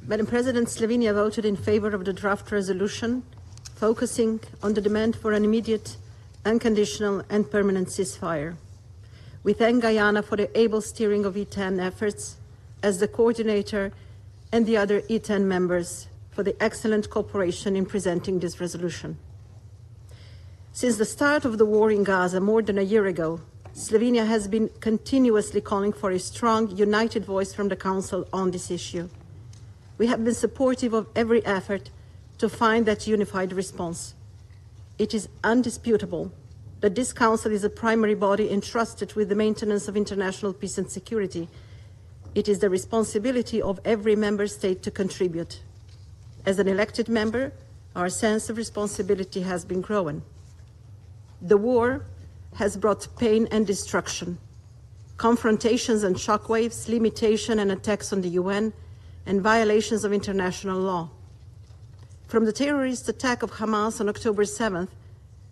Madam President, Slovenia voted in favor of the draft resolution, focusing on the demand for an immediate, unconditional and permanent ceasefire. We thank Guyana for the able steering of E10 efforts as the coordinator and the other E10 members for the excellent cooperation in presenting this resolution. Since the start of the war in Gaza more than a year ago, Slovenia has been continuously calling for a strong, united voice from the Council on this issue. We have been supportive of every effort to find that unified response. It is undisputable that this Council is a primary body entrusted with the maintenance of international peace and security. It is the responsibility of every member state to contribute. As an elected member, our sense of responsibility has been growing. The war has brought pain and destruction, confrontations and shockwaves, limitation and attacks on the UN, and violations of international law. From the terrorist attack of Hamas on October 7th,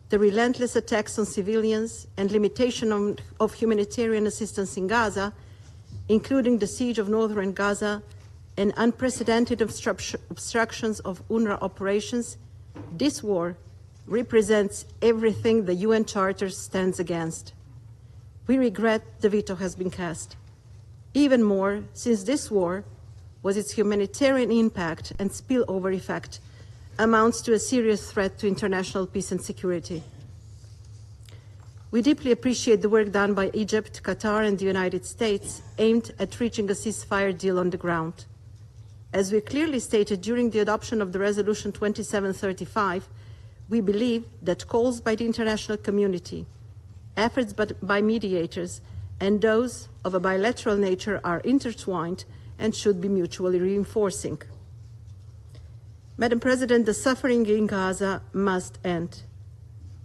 the relentless attacks on civilians and limitation of humanitarian assistance in Gaza, including the siege of northern Gaza and unprecedented obstructions of UNRWA operations, this war represents everything the UN Charter stands against. We regret the veto has been cast. Even more, since this war was its humanitarian impact and spillover effect amounts to a serious threat to international peace and security. We deeply appreciate the work done by Egypt, Qatar and the United States aimed at reaching a ceasefire deal on the ground. As we clearly stated during the adoption of the Resolution 2735, we believe that calls by the international community, efforts by mediators, and those of a bilateral nature are intertwined and should be mutually reinforcing. Madam President, the suffering in Gaza must end.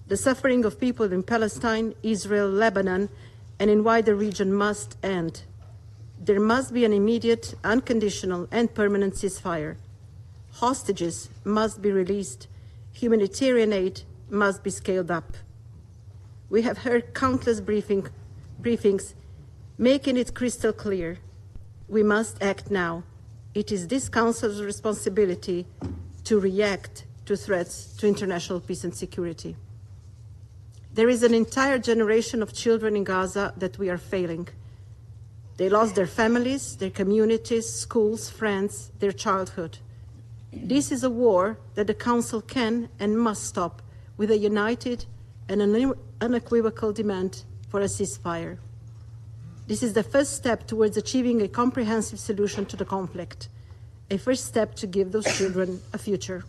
The suffering of people in Palestine, Israel, Lebanon, and in wider region must end. There must be an immediate, unconditional, and permanent ceasefire. Hostages must be released. Humanitarian aid must be scaled up. We have heard countless briefings making it crystal clear. We must act now. It is this Council's responsibility to react to threats to international peace and security. There is an entire generation of children in Gaza that we are failing. They lost their families, their communities, schools, friends, their childhood. This is a war that the Council can and must stop with a united and unequivocal demand for a ceasefire. This is the first step towards achieving a comprehensive solution to the conflict, a first step to give those children a future.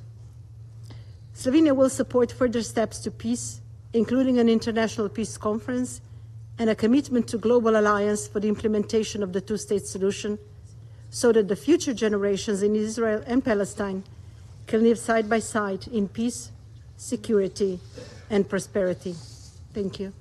Slovenia will support further steps to peace, including an international peace conference and a commitment to global alliance for the implementation of the two-state solution, so that the future generations in Israel and Palestine can live side by side in peace, security, and prosperity. Thank you.